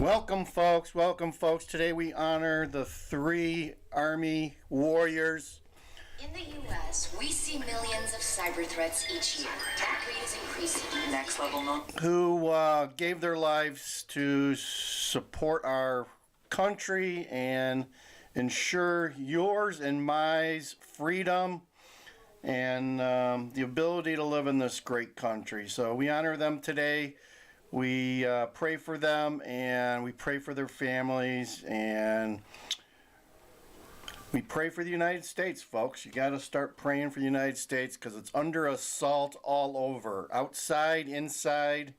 Welcome folks. Today we honor the 3 Army warriors. In the U.S., we see millions of cyber threats each year. Attack rate is increasing. Next level, no. Who gave their lives to support our country and ensure yours and my freedom and the ability to live in this great country. So we honor them today. We pray for them, and we pray for their families, and we pray for the United States, folks. You got to start praying for the United States because it's under assault all over, outside, inside,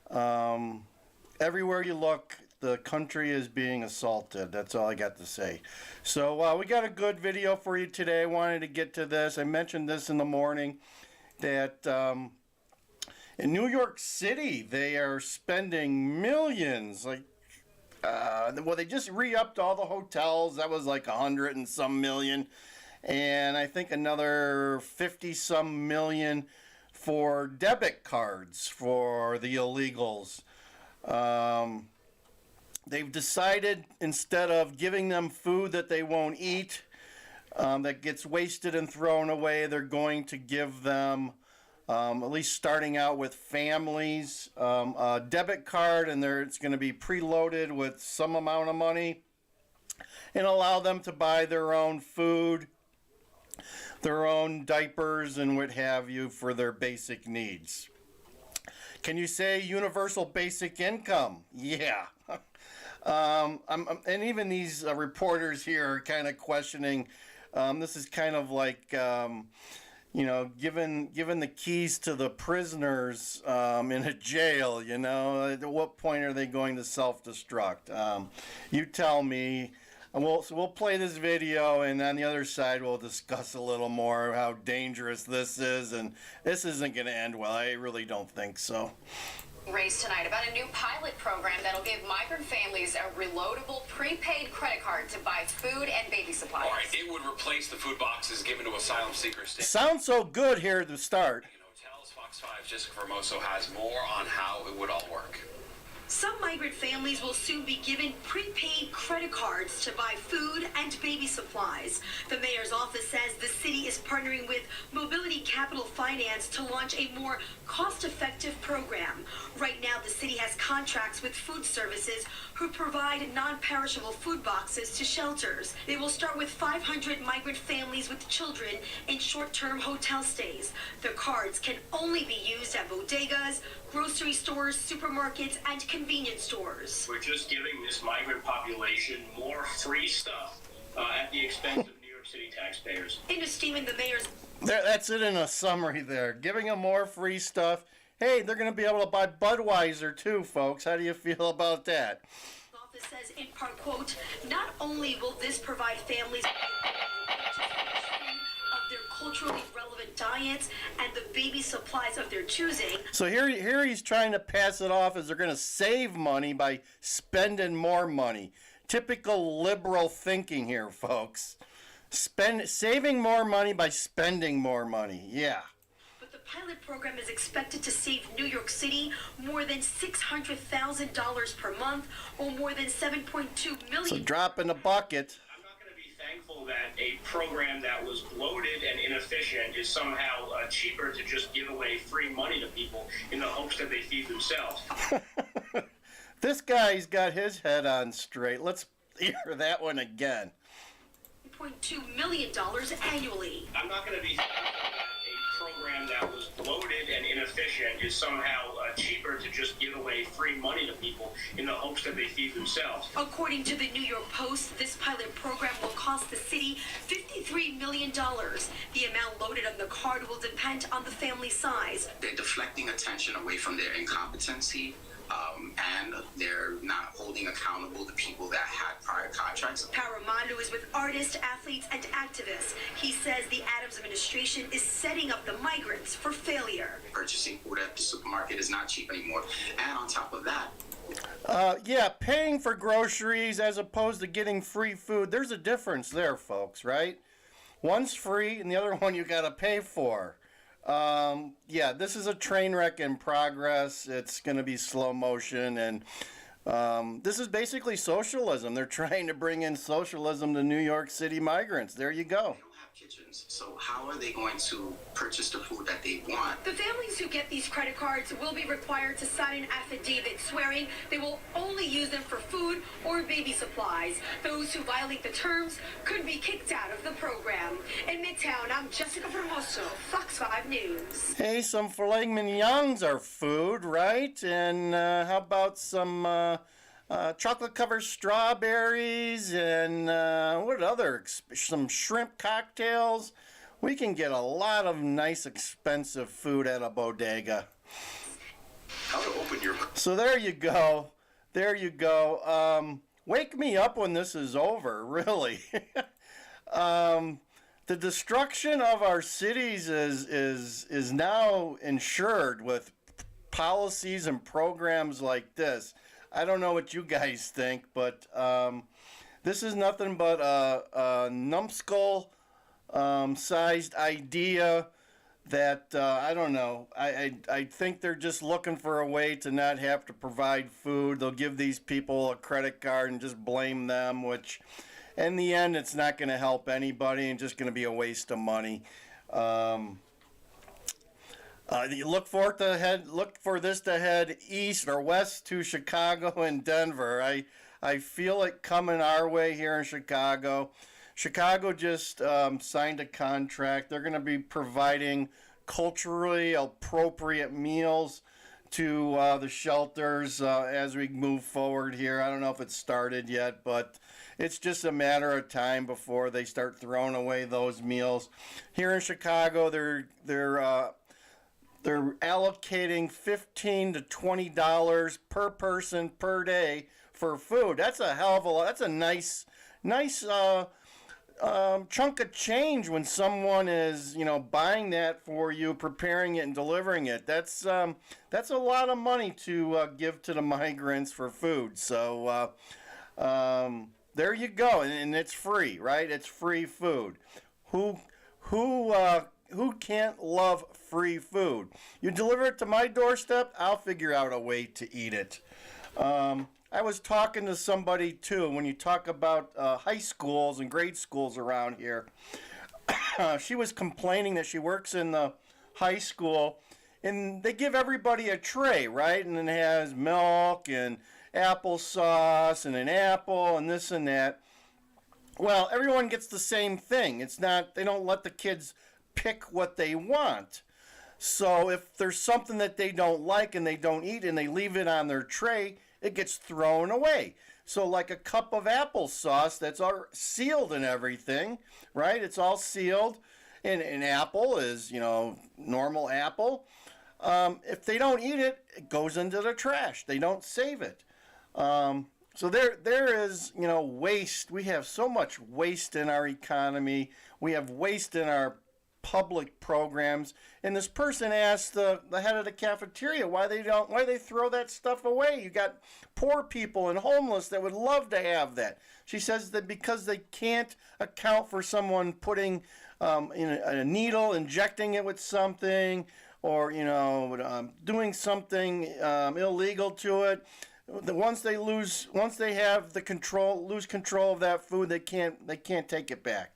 everywhere you look. The country is being assaulted. That's all I got to say. So we got a good video for you today. I wanted to get to this. I mentioned this in the morning that in New York City, they are spending millions. Well, they just re-upped all the hotels. That was like 100 and some million. And I think another 50 some million for debit cards for the illegals. They've decided, instead of giving them food that they won't eat, that gets wasted and thrown away, they're going to give them, at least starting out with families, a debit card, and it's going to be preloaded with some amount of money, and allow them to buy their own food, their own diapers, and what have you for their basic needs. Can you say universal basic income? Yeah. And even these reporters here are kind of questioning. This is kind of like, given the keys to the prisoners in a jail. At what point are they going to self-destruct? You tell me. And we'll play this video, and on the other side we'll discuss a little more how dangerous this is, and this isn't going to end well. I really don't think so. Raised tonight about a new pilot program that'll give migrant families a reloadable prepaid credit card to buy food and baby supplies. All right, it would replace the food boxes given to asylum seekers. Sounds so good here at the start. In hotels, Fox 5's Jessica Formoso has more on how it would all work. Some migrant families will soon be given prepaid credit cards to buy food and baby supplies. The mayor's office says the city is partnering with Mobility Capital Finance to launch a more cost-effective program. Right now, the city has contracts with food services who provide non-perishable food boxes to shelters. They will start with 500 migrant families with children in short-term hotel stays. The cards can only be used at bodegas, grocery stores, supermarkets, and convenience stores. We're just giving this migrant population more free stuff at the expense of New York City taxpayers. In a statement, the mayor's... That's it in a summary there. Giving them more free stuff. Hey, they're going to be able to buy Budweiser too, folks. How do you feel about that? The office says, in part, quote, not only will this provide families of their culturally relevant diets and the baby supplies of their choosing. So here he's trying to pass it off as they're going to save money by spending more money. Typical liberal thinking here, folks. Saving more money by spending more money. Yeah. But the pilot program is expected to save New York City more than $600,000 per month, or more than $7.2 million. So drop in the bucket. I'm not going to be thankful that a program that was bloated and inefficient is somehow cheaper to just give away free money to people in the hopes that they feed themselves. This guy's got his head on straight. Let's hear that one again. $2 million annually. I'm not going to be thankful that a program that was bloated and inefficient is somehow cheaper to just give away free money to people in the hopes that they feed themselves. According to the New York Post, this pilot program will cost the city $53 million. The amount loaded on the card will depend on the family size. They're deflecting attention away from their incompetency. And they're not holding accountable the people that had prior contracts. Paramalu is with artists, athletes, and activists. He says the Adams administration is setting up the migrants for failure. Purchasing food at the supermarket is not cheap anymore. And on top of that, yeah, paying for groceries as opposed to getting free food. There's a difference there, folks, right? One's free and the other one you got to pay for. Yeah, this is a train wreck in progress. It's going to be slow motion, and This is basically socialism. They're trying to bring in socialism to New York City migrants. There you go. They don't have kitchens, so how are they going to purchase the food that they want? The families who get these credit cards will be required to sign an affidavit swearing they will only use them for food or baby supplies. Those who violate the terms could be kicked out of the program. In Midtown, I'm Jessica Formoso, Fox 5 News. Hey, some filet mignons are food, right? And how about some chocolate-covered strawberries and what other? Some shrimp cocktails. We can get a lot of nice, expensive food at a bodega. How to open your... So there you go. There you go. Wake me up when this is over, really. The destruction of our cities is now insured with policies and programs like this. I don't know what you guys think, but this is nothing but a numbskull sized idea that I don't know. I think they're just looking for a way to not have to provide food. They'll give these people a credit card and just blame them, which in the end it's not going to help anybody and just going to be a waste of money. You look for this to head east or west to Chicago and Denver. I feel it coming our way here in Chicago. Chicago just signed a contract. They're going to be providing culturally appropriate meals to the shelters as we move forward here. I don't know if it's started yet, but it's just a matter of time before they start throwing away those meals. Here in Chicago, they're allocating $15 to $20 per person per day for food. That's a hell of a lot. That's a nice chunk of change when someone is, buying that for you, preparing it and delivering it. That's a lot of money to give to the migrants for food. So there you go, and it's free, right? It's free food. Who can't love free food? You deliver it to my doorstep, I'll figure out a way to eat it. I was talking to somebody too, when you talk about high schools and grade schools around here, she was complaining that she works in the high school and they give everybody a tray, right? And it has milk and applesauce and an apple and this and that. Well, everyone gets the same thing. They don't let the kids pick what they want. So if there's something that they don't like and they don't eat and they leave it on their tray, it gets thrown away. So like a cup of applesauce that's all sealed and everything, right? It's all sealed. And an apple is, normal apple. If they don't eat it, it goes into the trash. They don't save it. So there is, waste. We have so much waste in our economy. We have waste in our public programs. And this person asked the head of the cafeteria why they throw that stuff away. You got poor people and homeless that would love to have that. She says that because they can't account for someone putting in a needle, injecting it with something, or doing something illegal to it. Once they lose control of that food, they can't take it back.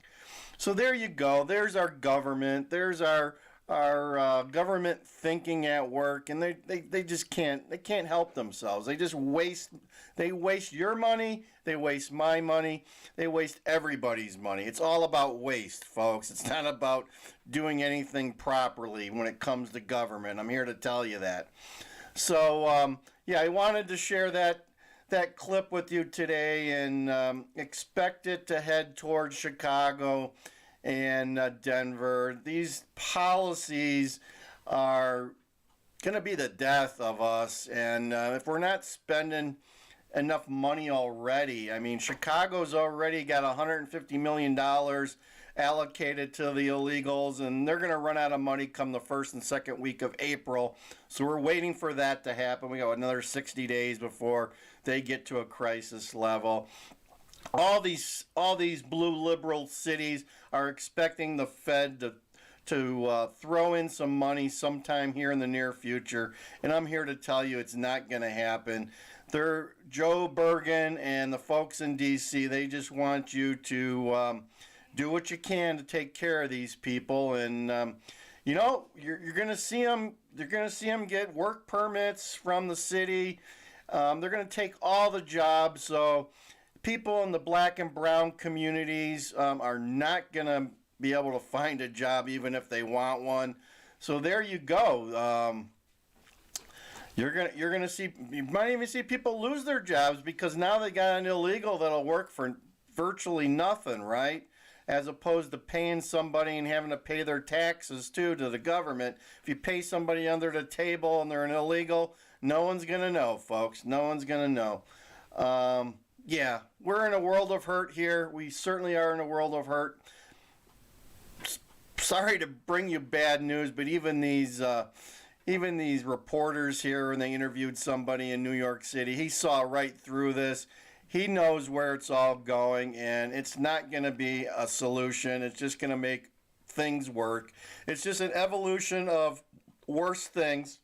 So there you go. There's our government. There's our government thinking at work, and they just can't help themselves. They just waste your money. They waste my money. They waste everybody's money. It's all about waste, folks. It's not about doing anything properly when it comes to government. I'm here to tell you that. So I wanted to share that clip with you today, and expect it to head towards Chicago and Denver. These policies are going to be the death of us, and if we're not spending enough money already, I mean, Chicago's already got $150 million allocated to the illegals, and they're going to run out of money come the first and second week of April. So we're waiting for that to happen. We got another 60 days before they get to a crisis level. All these blue liberal cities are expecting the Fed to throw in some money sometime here in the near future, and I'm here to tell you it's not going to happen. they're Joe Bergen and the folks in D.C. They just want you to do what you can to take care of these people, and you know, you're gonna see them. You're gonna see them get work permits from the city. They're gonna take all the jobs. So people in the black and brown communities are not gonna be able to find a job even if they want one. So there you go. You're gonna see, you might even see people lose their jobs because now they got an illegal that'll work for virtually nothing, right? As opposed to paying somebody and having to pay their taxes too to the government. If you pay somebody under the table and they're an illegal, no one's gonna know, folks. No one's gonna know. Yeah, we're in a world of hurt here. We certainly are in a world of hurt. Sorry to bring you bad news, but even these reporters here, when they interviewed somebody in New York City, he saw right through this. He knows where it's all going, and it's not going to be a solution. It's just going to make things work. It's just an evolution of worse things.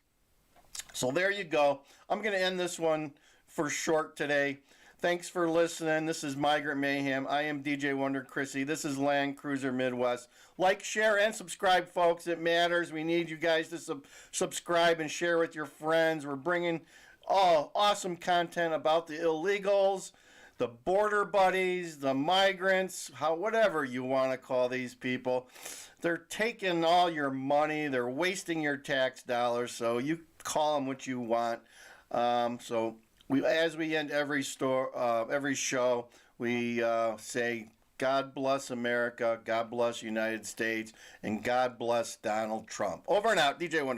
So there you go. I'm going to end this one for short today. Thanks for listening. This is Migrant Mayhem. I am DJ Wonder Chrissy. This is Land Cruiser Midwest. Like, share, and subscribe, folks. It matters. We need you guys to subscribe and share with your friends. We're bringing awesome content about the illegals, the border buddies, the migrants, whatever you want to call these people. They're taking all your money. They're wasting your tax dollars. So you call them what you want. So as we end every show, we say, God bless America, God bless United States, and God bless Donald Trump. Over and out, DJ Wonder.